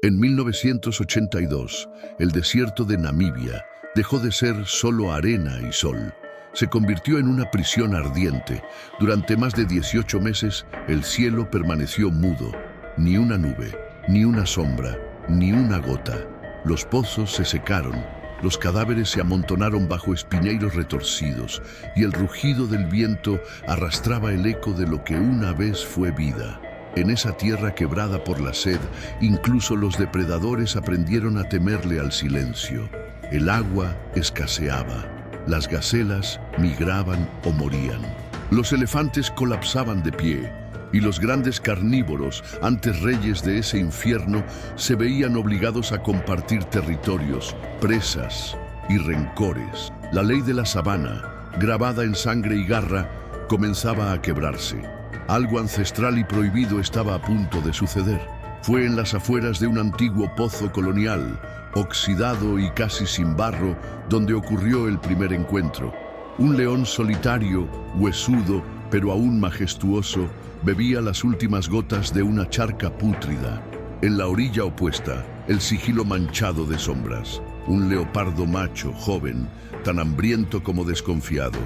En 1982, el desierto de Namibia dejó de ser solo arena y sol. Se convirtió en una prisión ardiente. Durante más de 18 meses, el cielo permaneció mudo. Ni una nube, ni una sombra, ni una gota. Los pozos se secaron, los cadáveres se amontonaron bajo espineiros retorcidos, y el rugido del viento arrastraba el eco de lo que una vez fue vida. En esa tierra quebrada por la sed, incluso los depredadores aprendieron a temerle al silencio. El agua escaseaba, las gacelas migraban o morían. Los elefantes colapsaban de pie, y los grandes carnívoros, antes reyes de ese infierno, se veían obligados a compartir territorios, presas y rencores. La ley de la sabana, grabada en sangre y garra, comenzaba a quebrarse. Algo ancestral y prohibido estaba a punto de suceder. Fue en las afueras de un antiguo pozo colonial, oxidado y casi sin barro, donde ocurrió el primer encuentro. Un león solitario, huesudo, pero aún majestuoso, bebía las últimas gotas de una charca pútrida. En la orilla opuesta, el sigilo manchado de sombras. Un leopardo macho, joven, tan hambriento como desconfiado.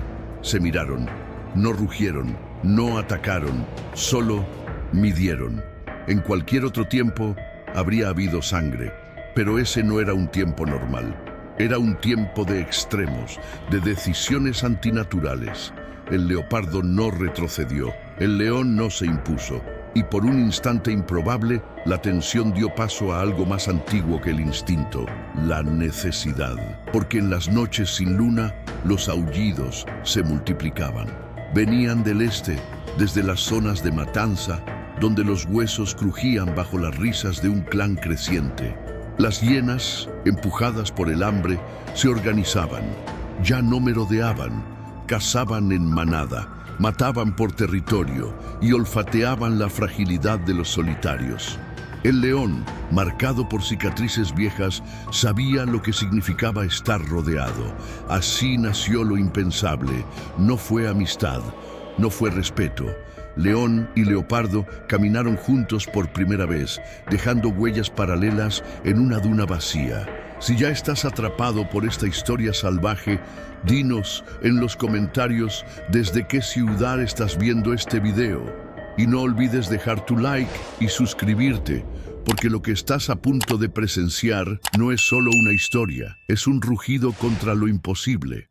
Se miraron, no rugieron, no atacaron, solo midieron. En cualquier otro tiempo habría habido sangre, pero ese no era un tiempo normal. Era un tiempo de extremos, de decisiones antinaturales. El leopardo no retrocedió, el león no se impuso, y por un instante improbable, la tensión dio paso a algo más antiguo que el instinto, la necesidad. Porque en las noches sin luna, los aullidos se multiplicaban. Venían del este, desde las zonas de matanza, donde los huesos crujían bajo las risas de un clan creciente. Las hienas, empujadas por el hambre, se organizaban. Ya no merodeaban, cazaban en manada, mataban por territorio y olfateaban la fragilidad de los solitarios. El león, marcado por cicatrices viejas, sabía lo que significaba estar rodeado. Así nació lo impensable. No fue amistad, no fue respeto. León y leopardo caminaron juntos por primera vez, dejando huellas paralelas en una duna vacía. Si ya estás atrapado por esta historia salvaje, dinos en los comentarios desde qué ciudad estás viendo este video. Y no olvides dejar tu like y suscribirte, porque lo que estás a punto de presenciar no es solo una historia, es un rugido contra lo imposible.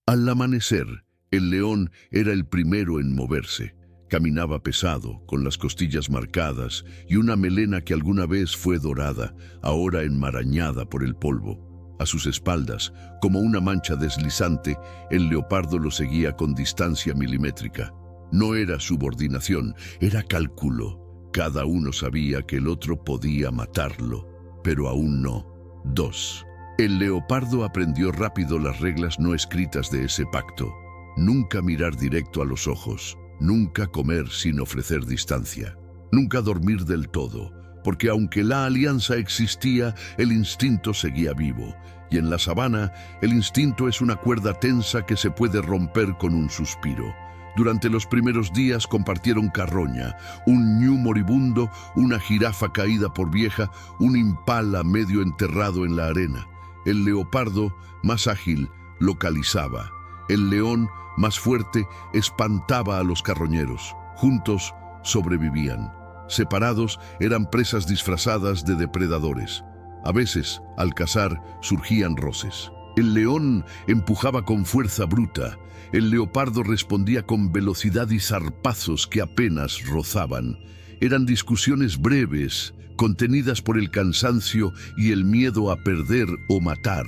Al amanecer, el león era el primero en moverse. Caminaba pesado, con las costillas marcadas y una melena que alguna vez fue dorada, ahora enmarañada por el polvo. A sus espaldas, como una mancha deslizante, el leopardo lo seguía con distancia milimétrica. No era subordinación, era cálculo. Cada uno sabía que el otro podía matarlo, pero aún no. 2. El leopardo aprendió rápido las reglas no escritas de ese pacto. Nunca mirar directo a los ojos, nunca comer sin ofrecer distancia, nunca dormir del todo, porque aunque la alianza existía, el instinto seguía vivo. Y en la sabana, el instinto es una cuerda tensa que se puede romper con un suspiro. Durante los primeros días compartieron carroña, un ñu moribundo, una jirafa caída por vieja, un impala medio enterrado en la arena. El leopardo, más ágil, localizaba. El león, más fuerte, espantaba a los carroñeros. Juntos sobrevivían. Separados, eran presas disfrazadas de depredadores. A veces, al cazar, surgían roces. El león empujaba con fuerza bruta. El leopardo respondía con velocidad y zarpazos que apenas rozaban. Eran discusiones breves, contenidas por el cansancio y el miedo a perder o matar,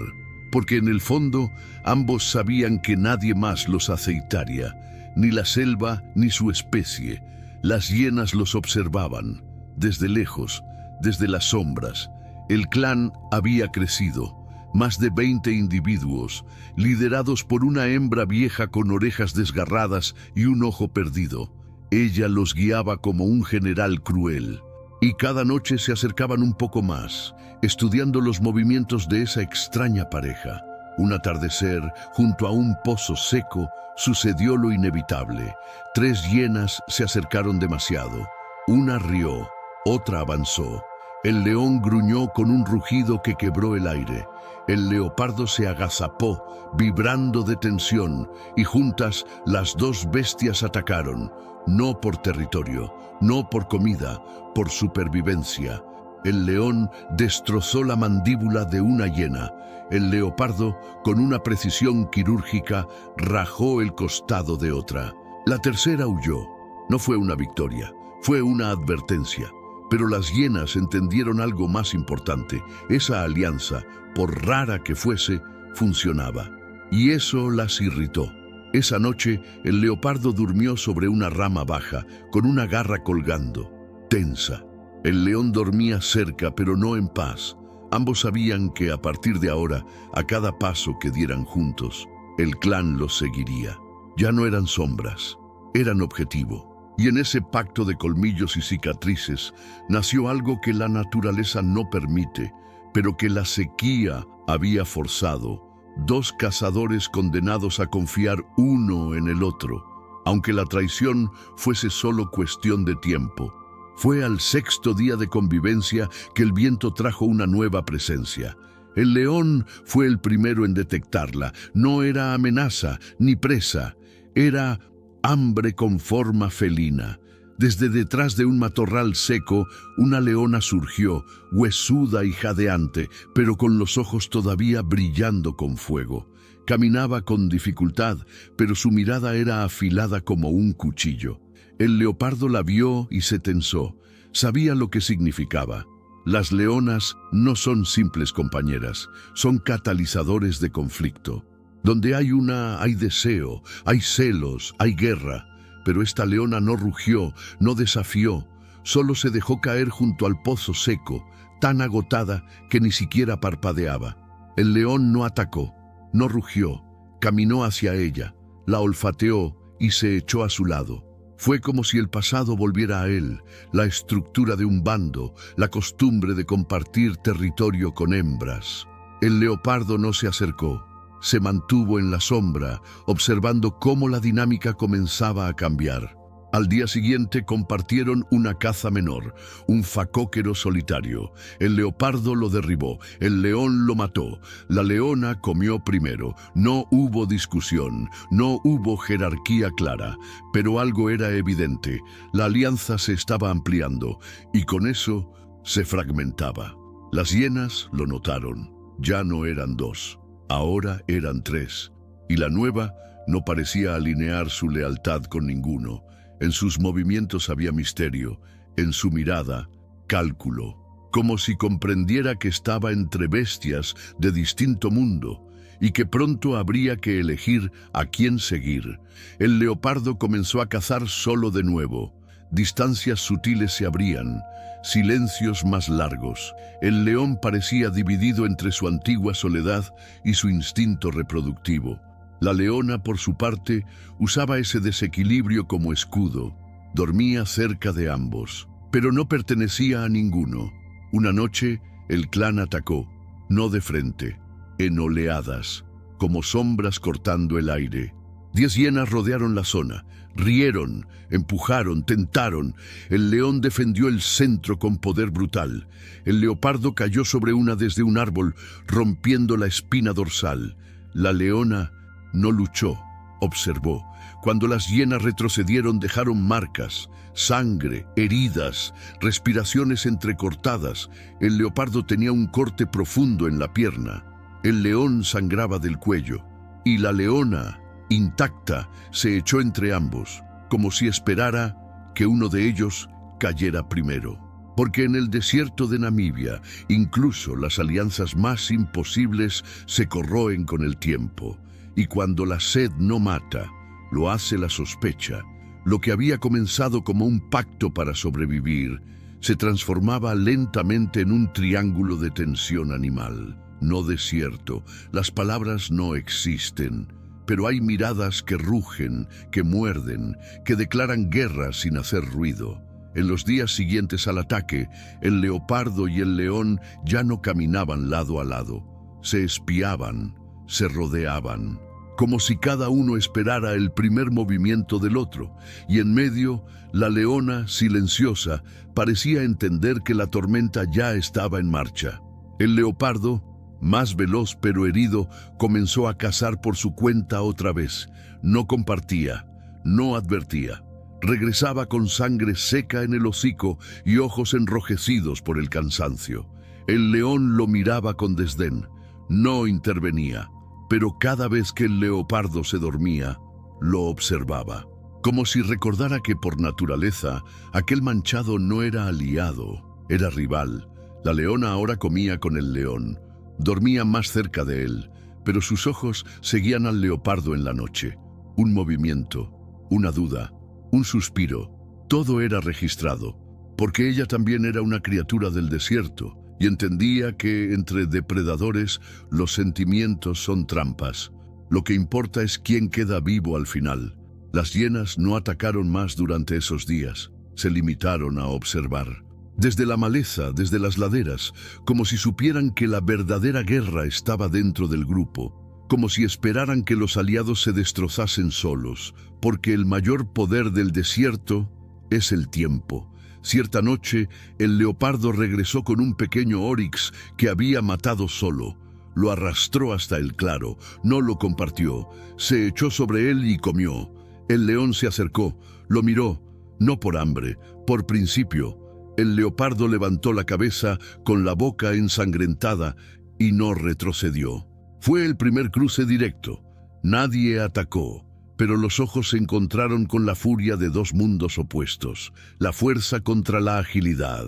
porque en el fondo ambos sabían que nadie más los aceitaría, ni la selva ni su especie. Las hienas los observaban, desde lejos, desde las sombras. El clan había crecido. Más de 20 individuos, liderados por una hembra vieja con orejas desgarradas y un ojo perdido. Ella los guiaba como un general cruel. Y cada noche se acercaban un poco más, estudiando los movimientos de esa extraña pareja. Un atardecer, junto a un pozo seco, sucedió lo inevitable. 3 hienas se acercaron demasiado. Una rió, Otra avanzó. El león gruñó con un rugido que quebró el aire. El leopardo se agazapó, vibrando de tensión, y juntas las dos bestias atacaron, no por territorio, no por comida, por supervivencia. El león destrozó la mandíbula de una hiena. El leopardo, con una precisión quirúrgica, rajó el costado de otra. La tercera huyó. No fue una victoria, fue una advertencia. Pero las hienas entendieron algo más importante. Esa alianza, por rara que fuese, funcionaba. Y eso las irritó. Esa noche, el leopardo durmió sobre una rama baja, con una garra colgando, tensa. El león dormía cerca, pero no en paz. Ambos sabían que a partir de ahora, a cada paso que dieran juntos, el clan los seguiría. Ya no eran sombras, eran objetivo. Y en ese pacto de colmillos y cicatrices nació algo que la naturaleza no permite, pero que la sequía había forzado. Dos cazadores condenados a confiar uno en el otro, aunque la traición fuese solo cuestión de tiempo. Fue al sexto día de convivencia que el viento trajo una nueva presencia. El león fue el primero en detectarla. No era amenaza ni presa, era hambre con forma felina. Desde detrás de un matorral seco, una leona surgió, huesuda y jadeante, pero con los ojos todavía brillando con fuego. Caminaba con dificultad, pero su mirada era afilada como un cuchillo. El leopardo la vio y se tensó. Sabía lo que significaba. Las leonas no son simples compañeras, son catalizadores de conflicto. Donde hay hay deseo, hay celos, hay guerra. Pero esta leona no rugió, no desafió, solo se dejó caer junto al pozo seco, tan agotada que ni siquiera parpadeaba. El león no atacó, no rugió, caminó hacia ella, la olfateó y se echó a su lado. Fue como si el pasado volviera a él, la estructura de un bando, la costumbre de compartir territorio con hembras. El leopardo no se acercó. Se mantuvo en la sombra, observando cómo la dinámica comenzaba a cambiar. Al día siguiente compartieron una caza menor, un facóquero solitario. El leopardo lo derribó, el león lo mató. La leona comió primero. No hubo discusión, no hubo jerarquía clara, pero algo era evidente. La alianza se estaba ampliando y con eso se fragmentaba. Las hienas lo notaron. Ya no eran dos. Ahora eran tres, y la nueva no parecía alinear su lealtad con ninguno. En sus movimientos había misterio, en su mirada, cálculo, como si comprendiera que estaba entre bestias de distinto mundo y que pronto habría que elegir a quién seguir. El leopardo comenzó a cazar solo de nuevo. Distancias sutiles se abrían, silencios más largos. El león parecía dividido entre su antigua soledad y su instinto reproductivo. La leona, por su parte, usaba ese desequilibrio como escudo. Dormía cerca de ambos, pero no pertenecía a ninguno. Una noche, el clan atacó, no de frente, en oleadas, como sombras cortando el aire. 10 hienas rodearon la zona, rieron, empujaron, tentaron. El león defendió el centro con poder brutal. El leopardo cayó sobre una desde un árbol, rompiendo la espina dorsal. La leona no luchó, observó. Cuando las hienas retrocedieron, dejaron marcas, sangre, heridas, respiraciones entrecortadas. El leopardo tenía un corte profundo en la pierna. El león sangraba del cuello, y la leona, intacta, se echó entre ambos, como si esperara que uno de ellos cayera primero. Porque en el desierto de Namibia, incluso las alianzas más imposibles se corroen con el tiempo. Y cuando la sed no mata, lo hace la sospecha. Lo que había comenzado como un pacto para sobrevivir, se transformaba lentamente en un triángulo de tensión animal. No desierto, las palabras no existen. Pero hay miradas que rugen, que muerden, que declaran guerra sin hacer ruido. En los días siguientes al ataque, el leopardo y el león ya no caminaban lado a lado. Se espiaban, se rodeaban. como si cada uno esperara el primer movimiento del otro, y en medio, la leona, silenciosa, parecía entender que la tormenta ya estaba en marcha. El leopardo, más veloz pero herido, comenzó a cazar por su cuenta otra vez. No compartía, no advertía. Regresaba con sangre seca en el hocico y ojos enrojecidos por el cansancio. El león lo miraba con desdén. No intervenía, pero cada vez que el leopardo se dormía, lo observaba, como si recordara que por naturaleza aquel manchado no era aliado, era rival. La leona ahora comía con el león, dormía más cerca de él, pero sus ojos seguían al leopardo en la noche. Un movimiento, una duda, un suspiro, todo era registrado, porque ella también era una criatura del desierto y entendía que entre depredadores los sentimientos son trampas. Lo que importa es quién queda vivo al final. Las hienas no atacaron más durante esos días, se limitaron a observar. Desde la maleza, desde las laderas, como si supieran que la verdadera guerra estaba dentro del grupo, como si esperaran que los aliados se destrozasen solos, porque el mayor poder del desierto es el tiempo. Cierta noche, el leopardo regresó con un pequeño oryx que había matado solo. Lo arrastró hasta el claro, no lo compartió, se echó sobre él y comió. El león se acercó, lo miró, no por hambre, por principio. El leopardo levantó la cabeza con la boca ensangrentada y no retrocedió. Fue el primer cruce directo. Nadie atacó, pero los ojos se encontraron con la furia de dos mundos opuestos, la fuerza contra la agilidad,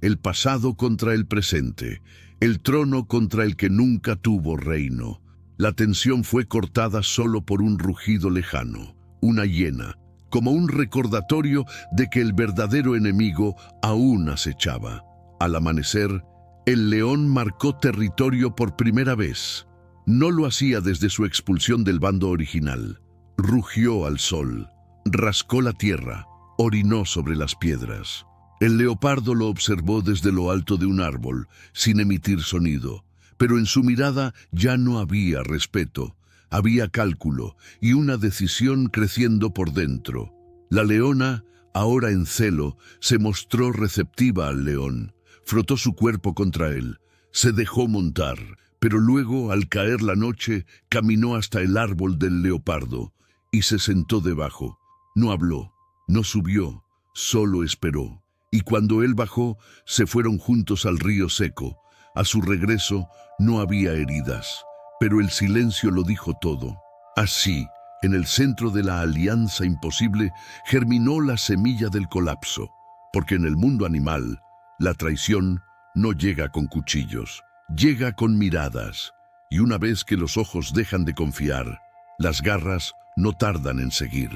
el pasado contra el presente, el trono contra el que nunca tuvo reino. La tensión fue cortada solo por un rugido lejano, una hiena, como un recordatorio de que el verdadero enemigo aún acechaba. Al amanecer, el león marcó territorio por primera vez. No lo hacía desde su expulsión del bando original. Rugió al sol, rascó la tierra, orinó sobre las piedras. El leopardo lo observó desde lo alto de un árbol, sin emitir sonido, pero en su mirada ya no había respeto, había cálculo y una decisión creciendo por dentro. La leona, ahora en celo, se mostró receptiva al león, frotó su cuerpo contra él, se dejó montar, pero luego, al caer la noche, caminó hasta el árbol del leopardo y se sentó debajo. No habló, no subió, solo esperó. Y cuando él bajó, se fueron juntos al río seco. A su regreso, no había heridas, pero el silencio lo dijo todo. Así, en el centro de la alianza imposible, germinó la semilla del colapso, porque en el mundo animal, la traición no llega con cuchillos. Llega con miradas, y una vez que los ojos dejan de confiar, las garras no tardan en seguir.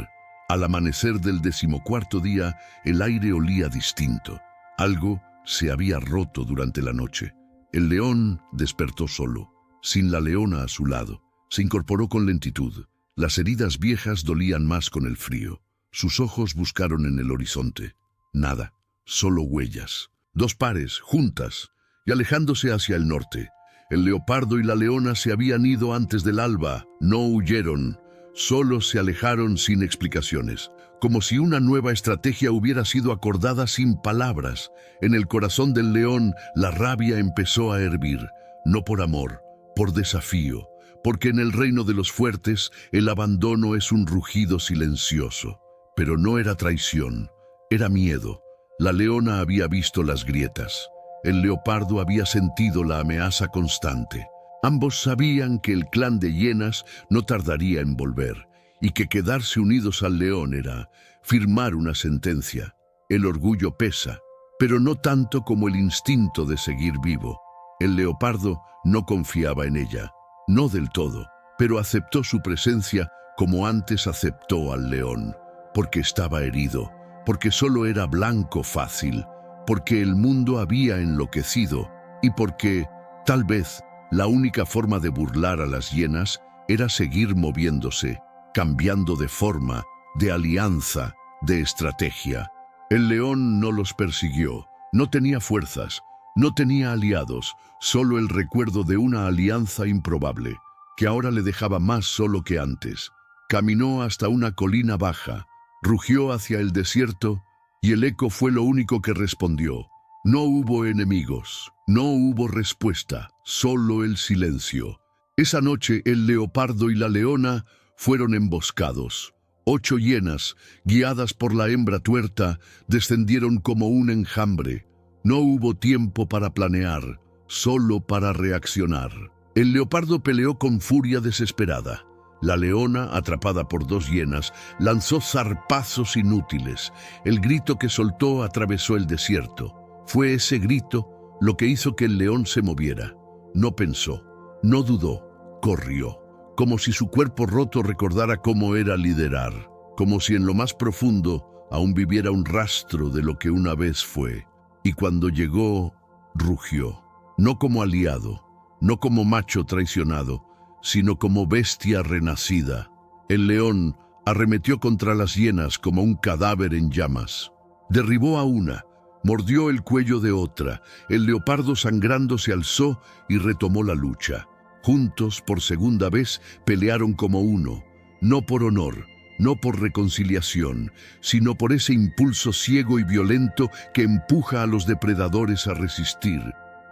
Al amanecer del 14º día, el aire olía distinto. Algo se había roto durante la noche. El león despertó solo, sin la leona a su lado. Se incorporó con lentitud. Las heridas viejas dolían más con el frío. Sus ojos buscaron en el horizonte. Nada, solo huellas. Dos pares, juntas, y alejándose hacia el norte. El leopardo y la leona se habían ido antes del alba, no huyeron, solo se alejaron sin explicaciones, como si una nueva estrategia hubiera sido acordada sin palabras. En el corazón del león la rabia empezó a hervir, no por amor, por desafío, porque en el reino de los fuertes el abandono es un rugido silencioso. Pero no era traición, era miedo. La leona había visto las grietas. El leopardo había sentido la amenaza constante. Ambos sabían que el clan de hienas no tardaría en volver, y que quedarse unidos al león era firmar una sentencia. El orgullo pesa, pero no tanto como el instinto de seguir vivo. El leopardo no confiaba en ella, no del todo, pero aceptó su presencia como antes aceptó al león, porque estaba herido, porque solo era blanco fácil, porque el mundo había enloquecido y porque, tal vez, la única forma de burlar a las hienas era seguir moviéndose, cambiando de forma, de alianza, de estrategia. El león no los persiguió, no tenía fuerzas, no tenía aliados, solo el recuerdo de una alianza improbable. que ahora le dejaba más solo que antes. Caminó hasta una colina baja, rugió hacia el desierto y el eco fue lo único que respondió. No hubo enemigos, no hubo respuesta, solo el silencio. Esa noche el leopardo y la leona fueron emboscados. 8 hienas, guiadas por la hembra tuerta, descendieron como un enjambre. No hubo tiempo para planear, solo para reaccionar. El leopardo peleó con furia desesperada. La leona, atrapada por 2 hienas, lanzó zarpazos inútiles. El grito que soltó atravesó el desierto. Fue ese grito lo que hizo que el león se moviera. No pensó, no dudó, corrió. Como si su cuerpo roto recordara cómo era liderar, como si en lo más profundo aún viviera un rastro de lo que una vez fue. Y cuando llegó, rugió, no como aliado, no como macho traicionado, sino como bestia renacida. El león arremetió contra las hienas como un cadáver en llamas. Derribó a una, mordió el cuello de otra. El leopardo sangrando se alzó y retomó la lucha. Juntos, por segunda vez, pelearon como uno, no por honor, no por reconciliación, sino por ese impulso ciego y violento que empuja a los depredadores a resistir.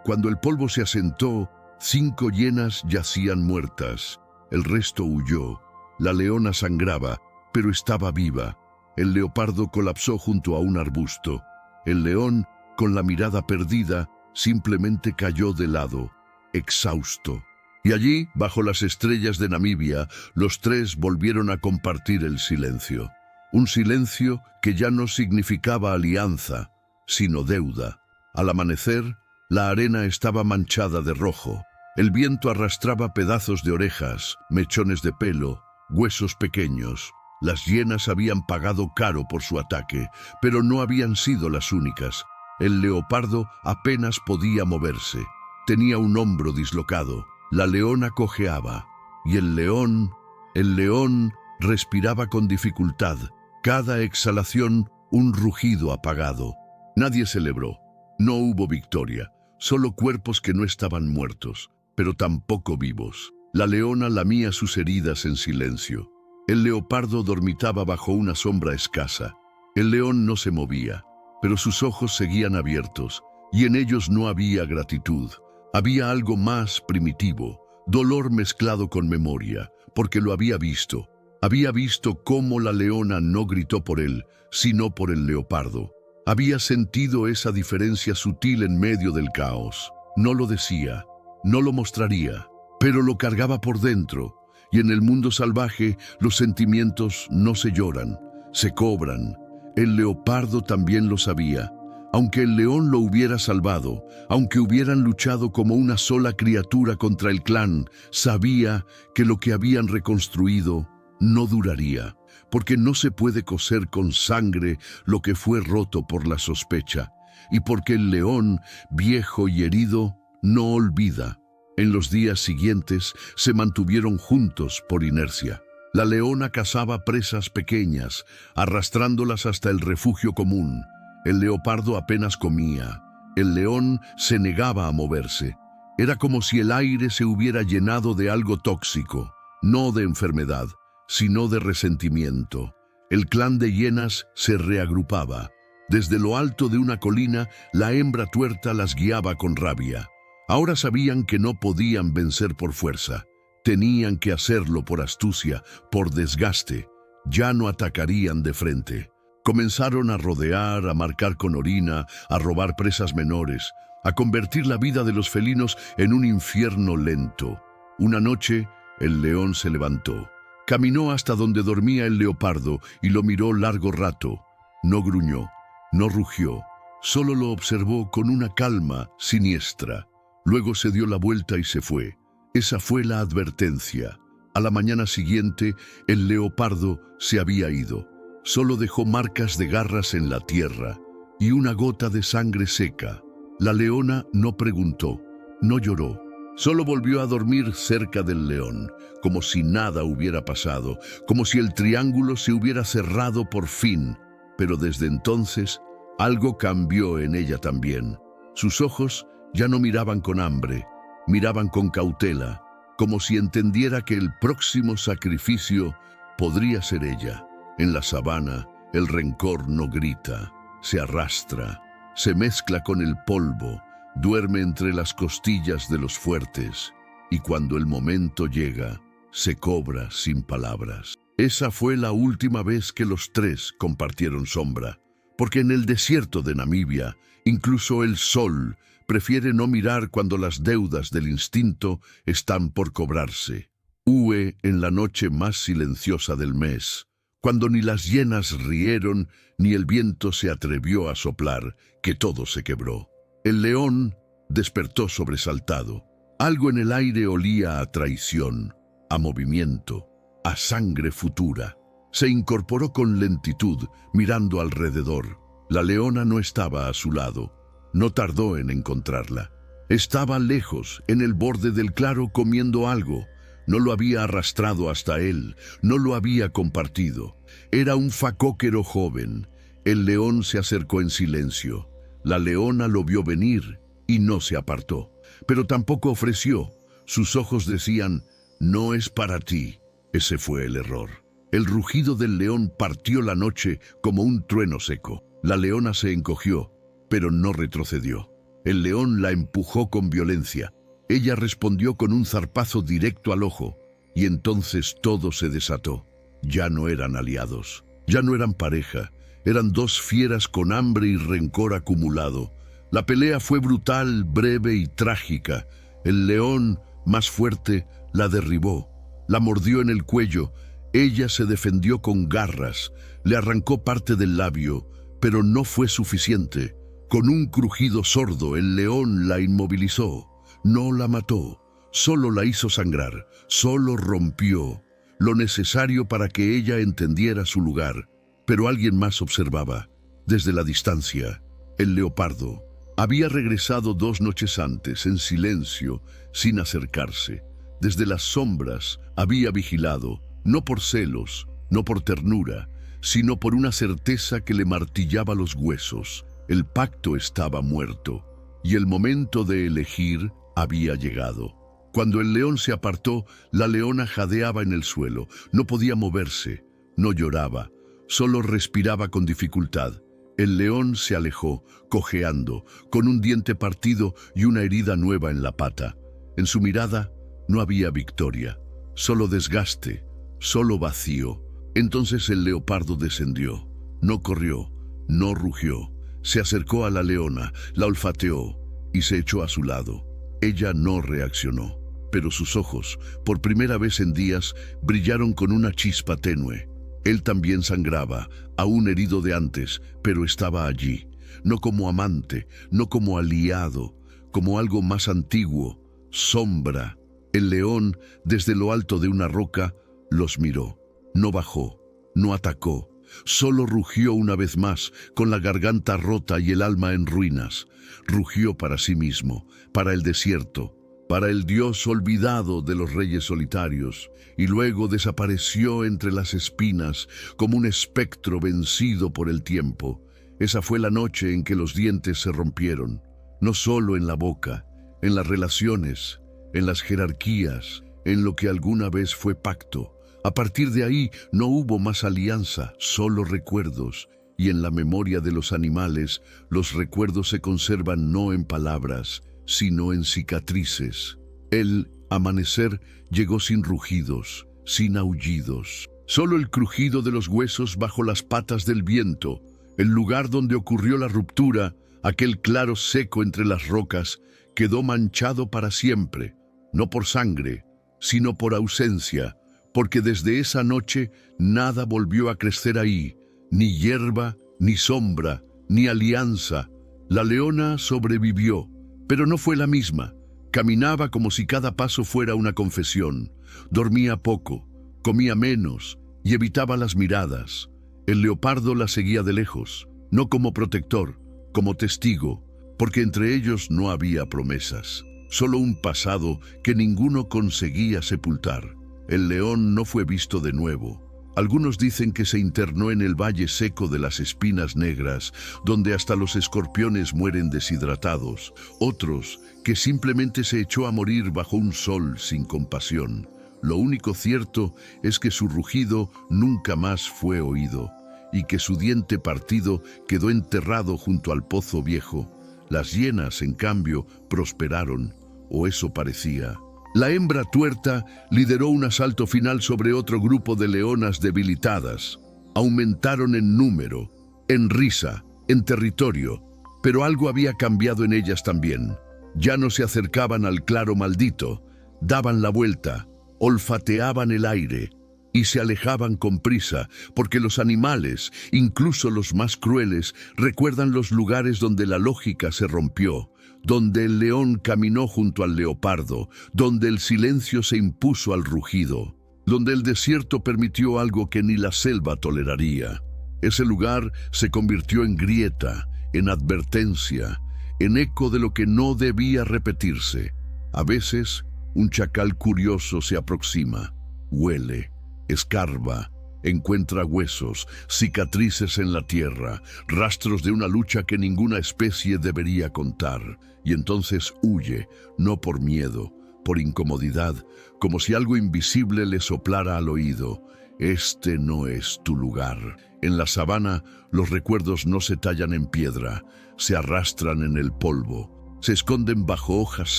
Cuando el polvo se asentó, 5 hienas yacían muertas. El resto huyó. La leona sangraba, pero estaba viva. El leopardo colapsó junto a un arbusto. El león, con la mirada perdida, simplemente cayó de lado, exhausto. Y allí, bajo las estrellas de Namibia, los 3 volvieron a compartir el silencio. Un silencio que ya no significaba alianza, sino deuda. Al amanecer, la arena estaba manchada de rojo. El viento arrastraba pedazos de orejas, mechones de pelo, huesos pequeños. Las hienas habían pagado caro por su ataque, pero no habían sido las únicas. El leopardo apenas podía moverse. Tenía un hombro dislocado. La leona cojeaba, y el león respiraba con dificultad, cada exhalación un rugido apagado. Nadie celebró, no hubo victoria, solo cuerpos que no estaban muertos, pero tampoco vivos. La leona lamía sus heridas en silencio. El leopardo dormitaba bajo una sombra escasa. El león no se movía, pero sus ojos seguían abiertos, y en ellos no había gratitud. Había algo más primitivo, dolor mezclado con memoria, porque lo había visto. Había visto cómo la leona no gritó por él, sino por el leopardo. Había sentido esa diferencia sutil en medio del caos. No lo decía, no lo mostraría, pero lo cargaba por dentro. Y en el mundo salvaje, los sentimientos no se lloran, se cobran. El leopardo también lo sabía. Aunque el león lo hubiera salvado, aunque hubieran luchado como una sola criatura contra el clan, sabía que lo que habían reconstruido no duraría, porque no se puede coser con sangre lo que fue roto por la sospecha, y porque el león, viejo y herido, no olvida. En los días siguientes se mantuvieron juntos por inercia. La leona cazaba presas pequeñas, arrastrándolas hasta el refugio común. El leopardo apenas comía. El león se negaba a moverse. Era como si el aire se hubiera llenado de algo tóxico, no de enfermedad, sino de resentimiento. El clan de hienas se reagrupaba. Desde lo alto de una colina, la hembra tuerta las guiaba con rabia. Ahora sabían que no podían vencer por fuerza. Tenían que hacerlo por astucia, por desgaste. Ya no atacarían de frente. Comenzaron a rodear, a marcar con orina, a robar presas menores, a convertir la vida de los felinos en un infierno lento. Una noche, el león se levantó. Caminó hasta donde dormía el leopardo y lo miró largo rato. No gruñó, no rugió, solo lo observó con una calma siniestra. Luego se dio la vuelta y se fue. Esa fue la advertencia. A la mañana siguiente, el leopardo se había ido. Solo dejó marcas de garras en la tierra y una gota de sangre seca. La leona no preguntó, no lloró. Solo volvió a dormir cerca del león, como si nada hubiera pasado, como si el triángulo se hubiera cerrado por fin. Pero desde entonces, algo cambió en ella también. Sus ojos ya no miraban con hambre, miraban con cautela. como si entendiera que el próximo sacrificio podría ser ella. En la sabana, el rencor no grita, se arrastra, se mezcla con el polvo, duerme entre las costillas de los fuertes, y cuando el momento llega, se cobra sin palabras. Esa fue la última vez que los tres compartieron sombra, porque en el desierto de Namibia, incluso el sol prefiere no mirar cuando las deudas del instinto están por cobrarse. Hue en la noche más silenciosa del mes, cuando ni las hienas rieron ni el viento se atrevió a soplar, que todo se quebró. El león despertó sobresaltado. Algo en el aire olía a traición, a movimiento, a sangre futura. Se incorporó con lentitud, mirando alrededor. La leona no estaba a su lado. No tardó en encontrarla. Estaba lejos, en el borde del claro, comiendo algo. No lo había arrastrado hasta él, no lo había compartido. Era un facóquero joven. El león se acercó en silencio. La leona lo vio venir y no se apartó, pero tampoco ofreció. Sus ojos decían, no es para ti. Ese fue el error. El rugido del león partió la noche como un trueno seco. La leona se encogió, pero no retrocedió. El león la empujó con violencia. Ella respondió con un zarpazo directo al ojo, y entonces todo se desató. Ya no eran aliados, ya no eran pareja, eran dos fieras con hambre y rencor acumulado. La pelea fue brutal, breve y trágica. El león, más fuerte, la derribó, la mordió en el cuello. Ella se defendió con garras, le arrancó parte del labio, pero no fue suficiente. Con un crujido sordo, el león la inmovilizó. No la mató, solo la hizo sangrar, solo rompió lo necesario para que ella entendiera su lugar. Pero alguien más observaba, desde la distancia. El leopardo había regresado 2 noches antes, en silencio, sin acercarse. Desde las sombras había vigilado, no por celos, no por ternura, sino por una certeza que le martillaba los huesos. El pacto estaba muerto, y el momento de elegir había llegado. Cuando el león se apartó, la leona jadeaba en el suelo. No podía moverse, no lloraba, solo respiraba con dificultad. El león se alejó, cojeando, con un diente partido y una herida nueva en la pata. En su mirada no había victoria, solo desgaste, solo vacío. Entonces el leopardo descendió. No corrió, no rugió. Se acercó a la leona, la olfateó y se echó a su lado. Ella no reaccionó, pero sus ojos, por primera vez en días, brillaron con una chispa tenue. Él también sangraba, aún herido de antes, pero estaba allí, no como amante, no como aliado, como algo más antiguo, sombra. El león, desde lo alto de una roca, los miró. No bajó, no atacó, solo rugió una vez más, con la garganta rota y el alma en ruinas. Rugió para sí mismo, para el desierto, para el dios olvidado de los reyes solitarios, y luego desapareció entre las espinas como un espectro vencido por el tiempo. Esa fue la noche en que los dientes se rompieron, no solo en la boca, en las relaciones, en las jerarquías, en lo que alguna vez fue pacto. A partir de ahí no hubo más alianza, solo recuerdos. Y en la memoria de los animales, los recuerdos se conservan no en palabras, sino en cicatrices. El amanecer llegó sin rugidos, sin aullidos. Solo el crujido de los huesos bajo las patas del viento. El lugar donde ocurrió la ruptura, aquel claro seco entre las rocas, quedó manchado para siempre, no por sangre, sino por ausencia, porque desde esa noche nada volvió a crecer ahí, ni hierba, ni sombra, ni alianza. La leona sobrevivió, pero no fue la misma. Caminaba como si cada paso fuera una confesión. Dormía poco, comía menos y evitaba las miradas. El leopardo la seguía de lejos, no como protector, como testigo, porque entre ellos no había promesas, solo un pasado que ninguno conseguía sepultar. El león no fue visto de nuevo. Algunos dicen que se internó en el valle seco de las Espinas Negras, donde hasta los escorpiones mueren deshidratados. Otros, que simplemente se echó a morir bajo un sol sin compasión. Lo único cierto es que su rugido nunca más fue oído, y que su diente partido quedó enterrado junto al pozo viejo. Las hienas, en cambio, prosperaron, o eso parecía. La hembra tuerta lideró un asalto final sobre otro grupo de leonas debilitadas. Aumentaron en número, en risa, en territorio, pero algo había cambiado en ellas también. Ya no se acercaban al claro maldito, daban la vuelta, olfateaban el aire y se alejaban con prisa, porque los animales, incluso los más crueles, recuerdan los lugares donde la lógica se rompió, donde el león caminó junto al leopardo, donde el silencio se impuso al rugido, donde el desierto permitió algo que ni la selva toleraría. Ese lugar se convirtió en grieta, en advertencia, en eco de lo que no debía repetirse. A veces, un chacal curioso se aproxima, huele, escarba, encuentra huesos, cicatrices en la tierra, rastros de una lucha que ninguna especie debería contar, y entonces huye, no por miedo, por incomodidad, como si algo invisible le soplara al oído. Este no es tu lugar. En la sabana, los recuerdos no se tallan en piedra, se arrastran en el polvo, se esconden bajo hojas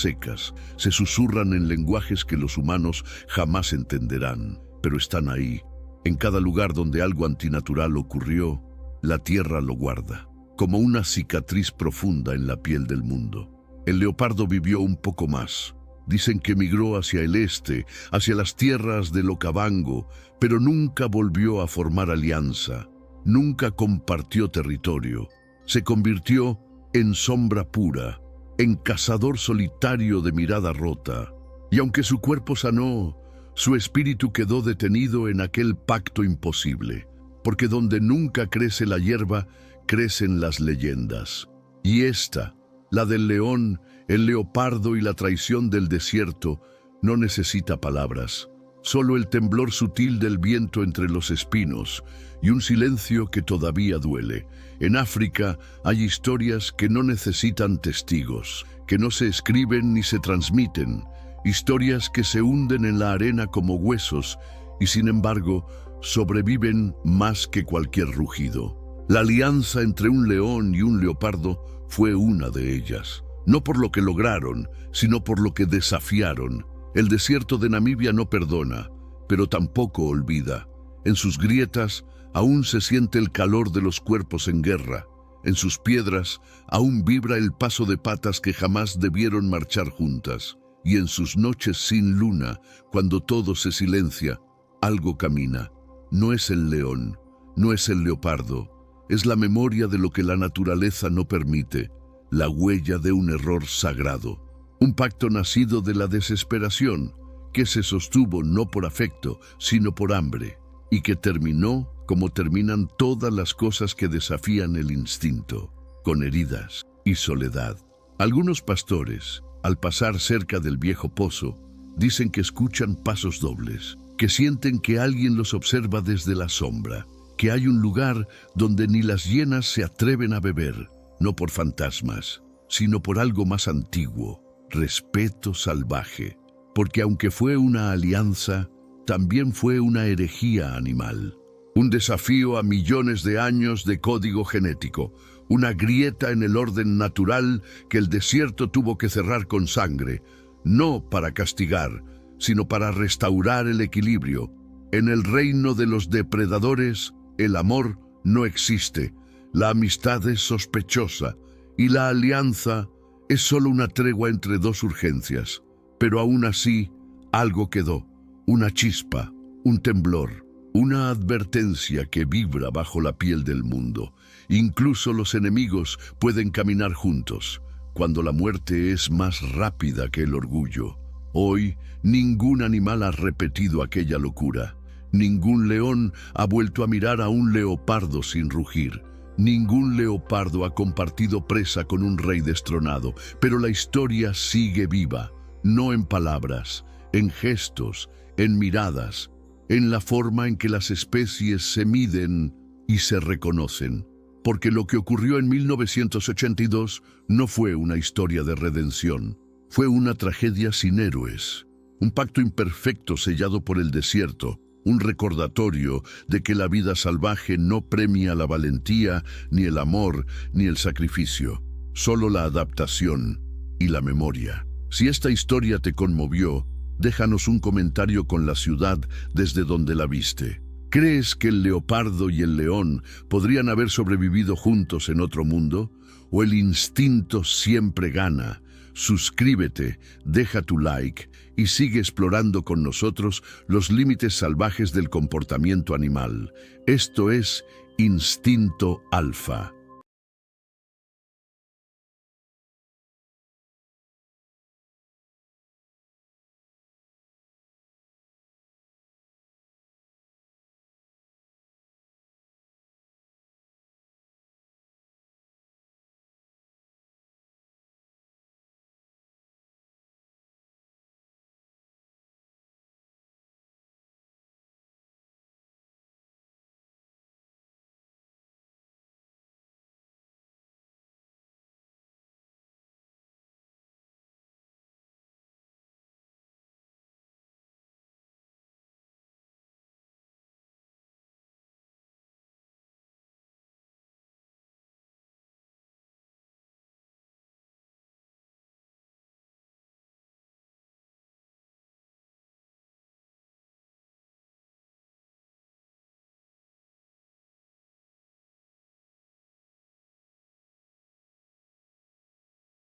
secas, se susurran en lenguajes que los humanos jamás entenderán, pero están ahí. En cada lugar donde algo antinatural ocurrió, la tierra lo guarda, como una cicatriz profunda en la piel del mundo. El leopardo vivió un poco más. Dicen que migró hacia el este, hacia las tierras del Okavango, pero nunca volvió a formar alianza, nunca compartió territorio. Se convirtió en sombra pura, en cazador solitario de mirada rota. Y aunque su cuerpo sanó, su espíritu quedó detenido en aquel pacto imposible, porque donde nunca crece la hierba, crecen las leyendas. Y esta, la del león, el leopardo y la traición del desierto, no necesita palabras, solo el temblor sutil del viento entre los espinos y un silencio que todavía duele. En África hay historias que no necesitan testigos, que no se escriben ni se transmiten, historias que se hunden en la arena como huesos y sin embargo sobreviven más que cualquier rugido. La alianza entre un león y un leopardo fue una de ellas. No por lo que lograron, sino por lo que desafiaron. El desierto de Namibia no perdona, pero tampoco olvida. En sus grietas aún se siente el calor de los cuerpos en guerra. En sus piedras aún vibra el paso de patas que jamás debieron marchar juntas. Y en sus noches sin luna, cuando todo se silencia, algo camina. No es el león, no es el leopardo, es la memoria de lo que la naturaleza no permite, la huella de un error sagrado. Un pacto nacido de la desesperación, que se sostuvo no por afecto, sino por hambre, y que terminó como terminan todas las cosas que desafían el instinto, con heridas y soledad. Algunos pastores, al pasar cerca del viejo pozo, dicen que escuchan pasos dobles, que sienten que alguien los observa desde la sombra, que hay un lugar donde ni las hienas se atreven a beber, no por fantasmas, sino por algo más antiguo, respeto salvaje, porque aunque fue una alianza, también fue una herejía animal, un desafío a millones de años de código genético, una grieta en el orden natural que el desierto tuvo que cerrar con sangre, no para castigar, sino para restaurar el equilibrio. En el reino de los depredadores, el amor no existe, la amistad es sospechosa y la alianza es solo una tregua entre dos urgencias. Pero aún así, algo quedó, una chispa, un temblor, una advertencia que vibra bajo la piel del mundo. Incluso los enemigos pueden caminar juntos, cuando la muerte es más rápida que el orgullo. Hoy, ningún animal ha repetido aquella locura. Ningún león ha vuelto a mirar a un leopardo sin rugir. Ningún leopardo ha compartido presa con un rey destronado. Pero la historia sigue viva, no en palabras, en gestos, en miradas, en la forma en que las especies se miden y se reconocen. Porque lo que ocurrió en 1982 no fue una historia de redención, fue una tragedia sin héroes, un pacto imperfecto sellado por el desierto, un recordatorio de que la vida salvaje no premia la valentía, ni el amor, ni el sacrificio, solo la adaptación y la memoria. Si esta historia te conmovió, déjanos un comentario con la ciudad desde donde la viste. ¿Crees que el leopardo y el león podrían haber sobrevivido juntos en otro mundo? ¿O el instinto siempre gana? Suscríbete, deja tu like y sigue explorando con nosotros los límites salvajes del comportamiento animal. Esto es Instinto Alfa.